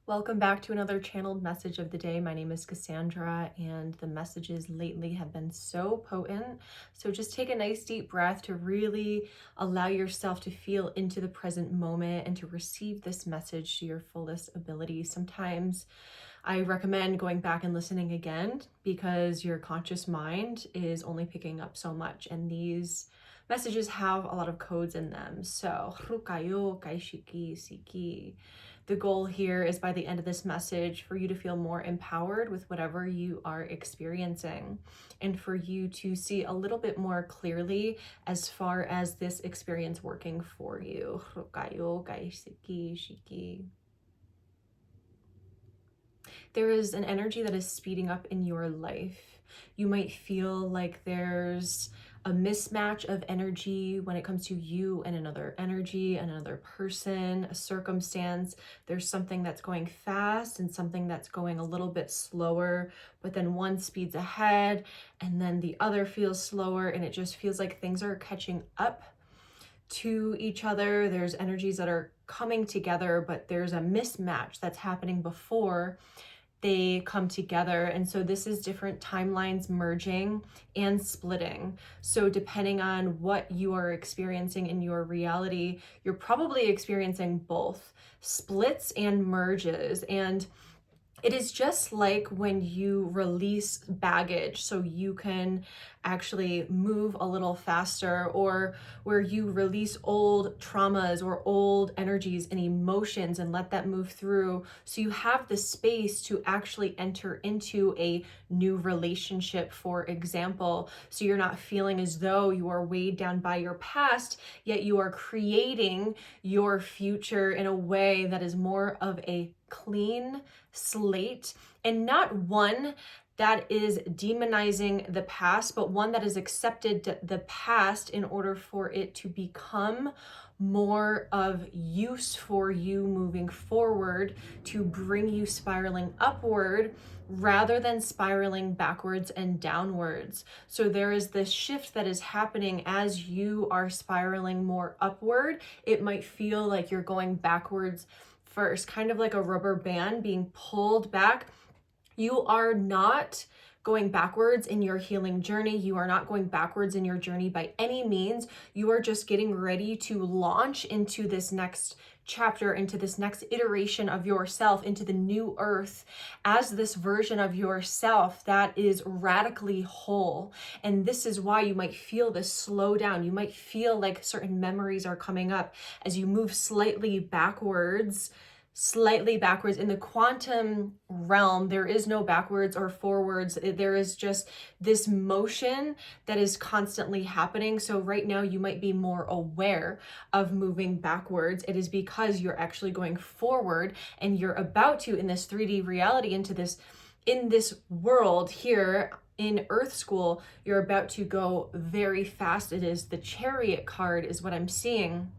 Welcome back to another channeled message of the day. My name is Cassandra, and the messages lately have been so potent. So just take a nice deep breath to really allow yourself to feel into the present moment and to receive this message to your fullest ability. Sometimes I recommend going back and listening again because your conscious mind is only picking up so much, and these messages have a lot of codes in them. So, the goal here is by the end of this message for you to feel more empowered with whatever you are experiencing and for you to see a little bit more clearly as far as this experience working for you. There is an energy that is speeding up in your life. You might feel like there's a mismatch of energy when it comes to you and another energy, another person, a circumstance. There's something that's going fast and something that's going a little bit slower, but then one speeds ahead and then the other feels slower, and it just feels like things are catching up to each other. There's energies that are coming together, but there's a mismatch that's happening before they come together. And so this is different timelines merging and splitting. So depending on what you are experiencing in your reality, you're probably experiencing both splits and merges. And it is just like when you release baggage so you can actually move a little faster, or where you release old traumas or old energies and emotions and let that move through so you have the space to actually enter into a new relationship, for example. So you're not feeling as though you are weighed down by your past, yet you are creating your future in a way that is more of a clean slate, and not one that is demonizing the past, but one that has accepted the past in order for it to become more of use for you moving forward, to bring you spiraling upward rather than spiraling backwards and downwards. So there is this shift that is happening as you are spiraling more upward. It might feel like you're going backwards first, kind of like a rubber band being pulled back. You are not going backwards in your healing journey. You are not going backwards in your journey by any means. You are just getting ready to launch into this next chapter, into this next iteration of yourself, into the new earth as this version of yourself that is radically whole. And this is why you might feel this slow down. You might feel like certain memories are coming up as you move slightly backwards in the quantum realm. There is no backwards or forwards. There is just this motion that is constantly happening. So right now you might be more aware of moving backwards. It is because you're actually going forward, and you're about to, in this 3D reality, in this world here in Earth School, you're about to go very fast. It is the Chariot card is what I'm seeing.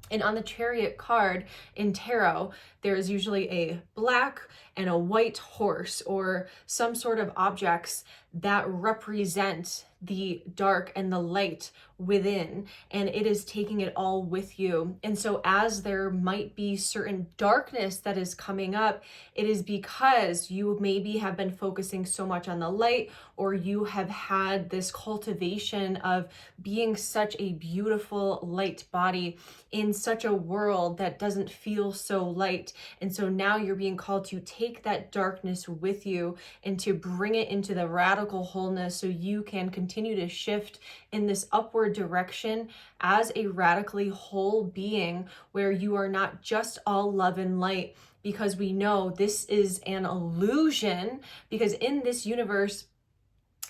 And on the Chariot card in tarot, there is usually a black and a white horse, or some sort of objects that represent the dark and the light within, and it is taking it all with you. And so as there might be certain darkness that is coming up, it is because you maybe have been focusing so much on the light, or you have had this cultivation of being such a beautiful light body in such a world that doesn't feel so light. And so now you're being called to take that darkness with you and to bring it into the radical wholeness so you can continue to shift in this upward direction as a radically whole being, where you are not just all love and light, because we know this is an illusion, because in this universe,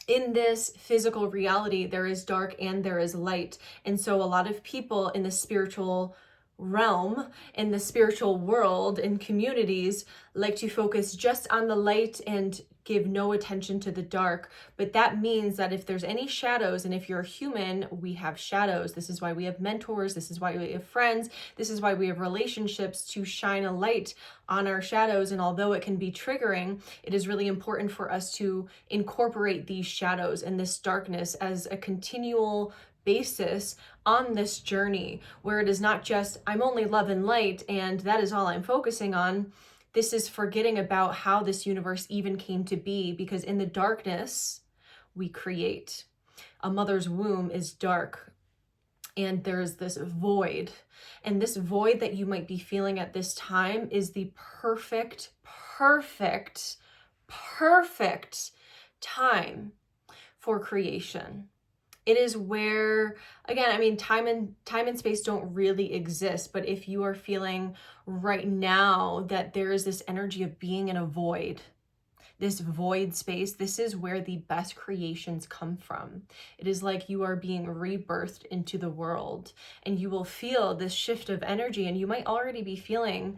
in this physical reality, there is dark and there is light. And so a lot of people in the spiritual realm, in the spiritual world, in communities, like to focus just on the light and give no attention to the dark. But that means that if there's any shadows, and if you're a human, we have shadows. This is why we have mentors. This is why we have friends. This is why we have relationships, to shine a light on our shadows. And although it can be triggering, it is really important for us to incorporate these shadows and this darkness as a continual basis on this journey, where it is not just, I'm only love and light and that is all I'm focusing on. This is forgetting about how this universe even came to be, because in the darkness, we create. A mother's womb is dark, and there's this void. And this void that you might be feeling at this time is the perfect time for creation. It is where, again, I mean, time and space don't really exist, but if you are feeling right now that there is this energy of being in a void, this void space, this is where the best creations come from. It is like you are being rebirthed into the world, and you will feel this shift of energy, and you might already be feeling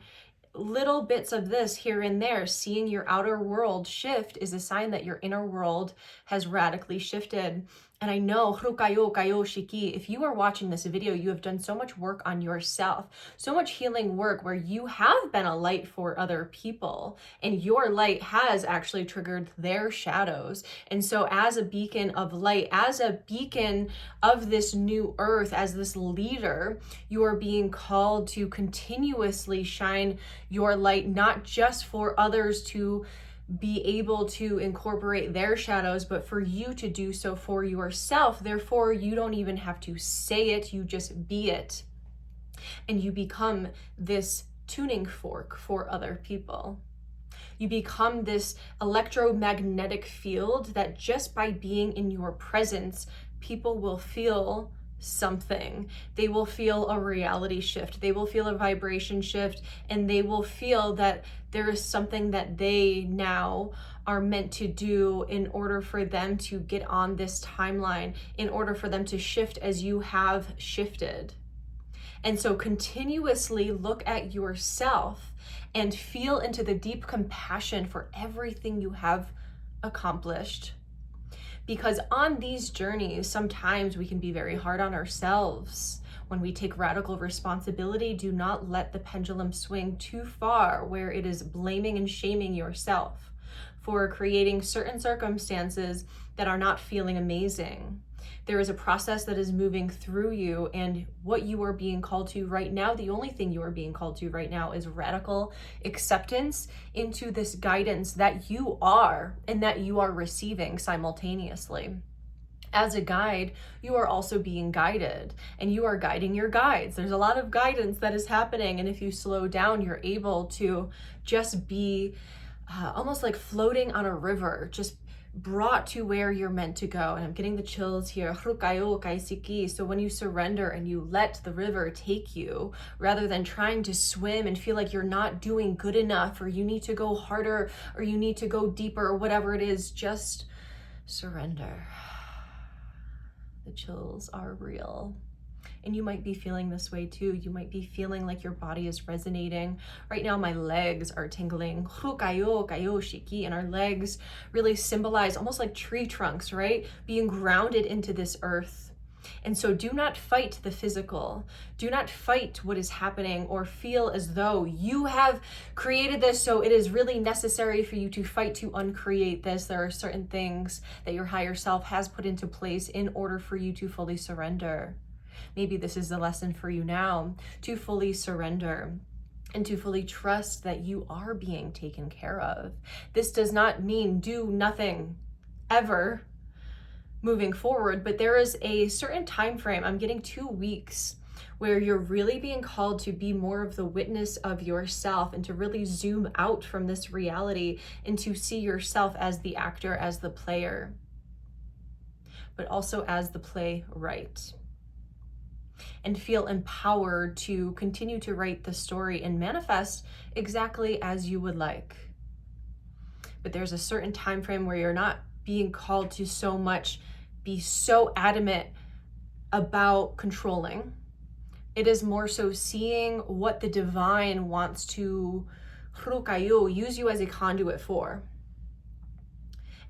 little bits of this here and there. Seeing your outer world shift is a sign that your inner world has radically shifted. And I know, if you are watching this video, you have done so much work on yourself, so much healing work where you have been a light for other people, and your light has actually triggered their shadows. And so as a beacon of light, as a beacon of this new earth, as this leader, you are being called to continuously shine your light, not just for others to be able to incorporate their shadows, but for you to do so for yourself. Therefore, you don't even have to say it, you just be it. And you become this tuning fork for other people. You become this electromagnetic field that just by being in your presence, people will feel something. They will feel a reality shift. They will feel a vibration shift, and they will feel that there is something that they now are meant to do in order for them to get on this timeline, in order for them to shift as you have shifted. And so continuously look at yourself and feel into the deep compassion for everything you have accomplished. Because on these journeys, sometimes we can be very hard on ourselves. When we take radical responsibility, do not let the pendulum swing too far where it is blaming and shaming yourself for creating certain circumstances that are not feeling amazing. There is a process that is moving through you, and what you are being called to right now, the only thing you are being called to right now is radical acceptance into this guidance that you are and that you are receiving simultaneously. As a guide, you are also being guided, and you are guiding your guides. There's a lot of guidance that is happening, and if you slow down, you're able to just be almost like floating on a river, just brought to where you're meant to go. And I'm getting the chills here. So when you surrender and you let the river take you, rather than trying to swim and feel like you're not doing good enough, or you need to go harder, or you need to go deeper, or whatever it is, just surrender. The chills are real. And you might be feeling this way too. You might be feeling like your body is resonating. Right now, my legs are tingling. And our legs really symbolize almost like tree trunks, right? Being grounded into this earth. And so do not fight the physical. Do not fight what is happening or feel as though you have created this, so it is really necessary for you to fight to uncreate this. There are certain things that your higher self has put into place in order for you to fully surrender. Maybe this is the lesson for you now, to fully surrender and to fully trust that you are being taken care of. This does not mean do nothing ever moving forward, but there is a certain time frame. I'm getting 2 weeks where you're really being called to be more of the witness of yourself, and to really zoom out from this reality and to see yourself as the actor, as the player, but also as the playwright. And feel empowered to continue to write the story and manifest exactly as you would like. But there's a certain time frame where you're not being called to so much be so adamant about controlling. It is more so seeing what the divine wants to use you as a conduit for.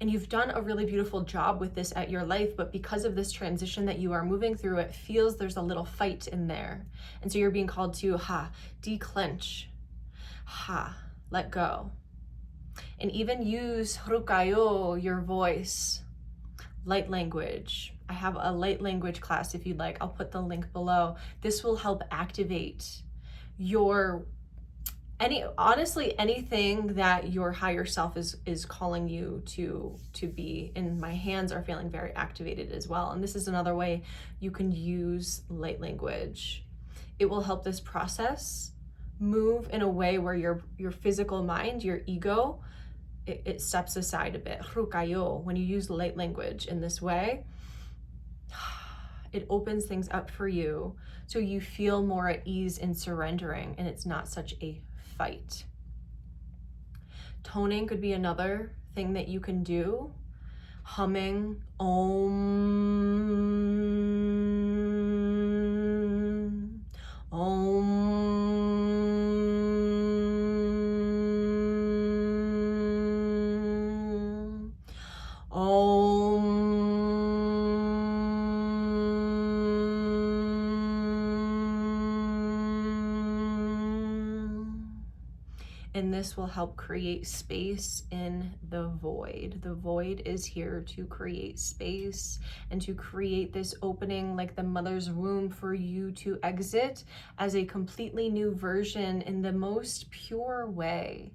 And you've done a really beautiful job with this at your life, but because of this transition that you are moving through, it feels there's a little fight in there. And so you're being called to declench, let go. And even use your voice, light language. I have a light language class if you'd like. I'll put the link below. This will help activate your Honestly, anything that your higher self is calling you to be. And my hands are feeling very activated as well. And this is another way you can use light language. It will help this process move in a way where your physical mind, your ego, it steps aside a bit. When you use light language in this way, it opens things up for you so you feel more at ease in surrendering, and it's not such a fight. Toning could be another thing that you can do. Humming Om, Om, Om. And this will help create space in the void. The void is here to create space and to create this opening like the mother's womb for you to exit as a completely new version in the most pure way.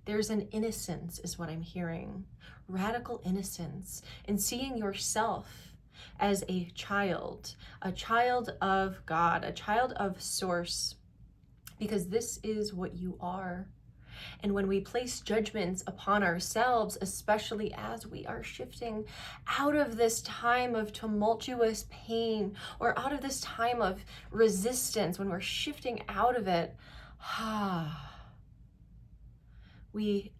There's an innocence, is what I'm hearing. Radical innocence in seeing yourself as a child of God, a child of Source, because this is what you are. And when we place judgments upon ourselves, especially as we are shifting out of this time of tumultuous pain or out of this time of resistance, when we're shifting out of it, we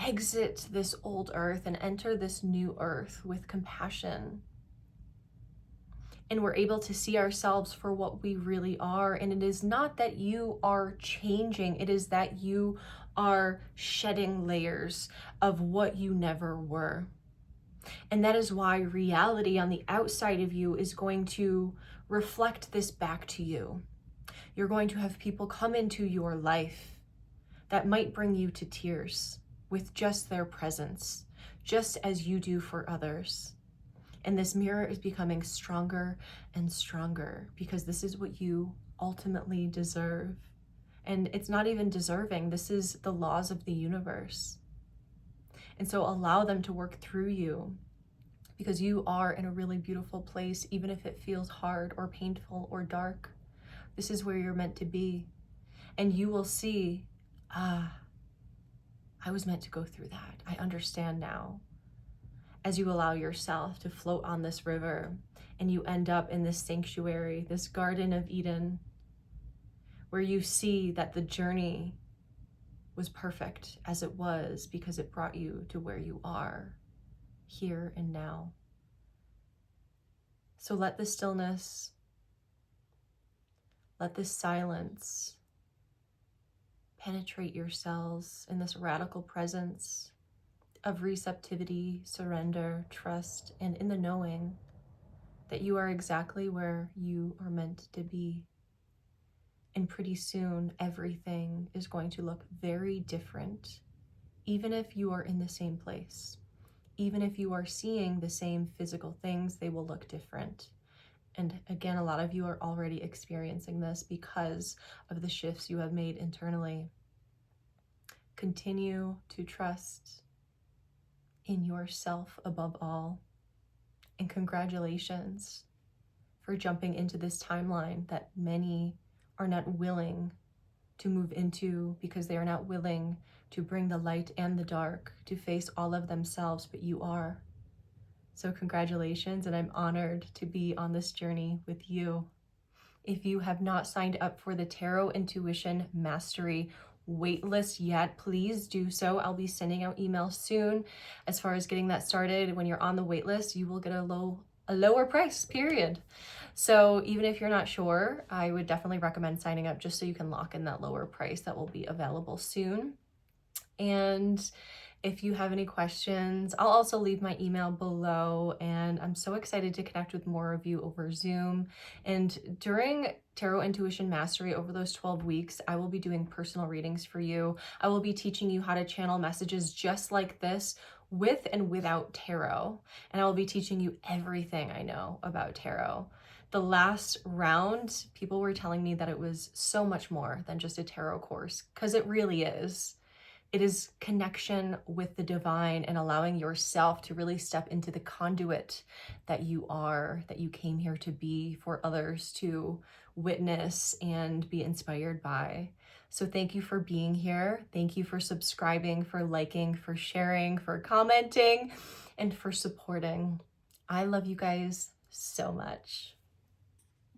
exit this old earth and enter this new earth with compassion. And we're able to see ourselves for what we really are. And it is not that you are changing, it is that you are shedding layers of what you never were. And that is why reality on the outside of you is going to reflect this back to you. You're going to have people come into your life that might bring you to tears with just their presence, just as you do for others. And this mirror is becoming stronger and stronger because this is what you ultimately deserve. And it's not even deserving. This is the laws of the universe. And so allow them to work through you because you are in a really beautiful place, even if it feels hard or painful or dark. This is where you're meant to be. And you will see, I was meant to go through that. I understand now. As you allow yourself to float on this river and you end up in this sanctuary, this Garden of Eden, where you see that the journey was perfect as it was because it brought you to where you are, here and now. So let the stillness, let this silence penetrate your cells in this radical presence of receptivity, surrender, trust, and in the knowing that you are exactly where you are meant to be. And pretty soon, everything is going to look very different, even if you are in the same place. Even if you are seeing the same physical things, they will look different. And again, a lot of you are already experiencing this because of the shifts you have made internally. Continue to trust in yourself above all. And congratulations for jumping into this timeline that many are not willing to move into because they are not willing to bring the light and the dark, to face all of themselves, but you are. So congratulations, and I'm honored to be on this journey with you. If you have not signed up for the Tarot Intuition Mastery waitlist yet, please do so. I'll be sending out emails soon as far as getting that started. When you're on the waitlist, you will get a lower price, period. So even if you're not sure, I would definitely recommend signing up just so you can lock in that lower price that will be available soon. And if you have any questions, I'll also leave my email below, and I'm so excited to connect with more of you over Zoom. And during Tarot Intuition Mastery, over those 12 weeks, I will be doing personal readings for you. I will be teaching you how to channel messages just like this with and without tarot. And I will be teaching you everything I know about tarot. The last round, people were telling me that it was so much more than just a tarot course, because it really is. It is connection with the divine and allowing yourself to really step into the conduit that you are, that you came here to be for others to witness and be inspired by. So thank you for being here. Thank you for subscribing, for liking, for sharing, for commenting, and for supporting. I love you guys so much.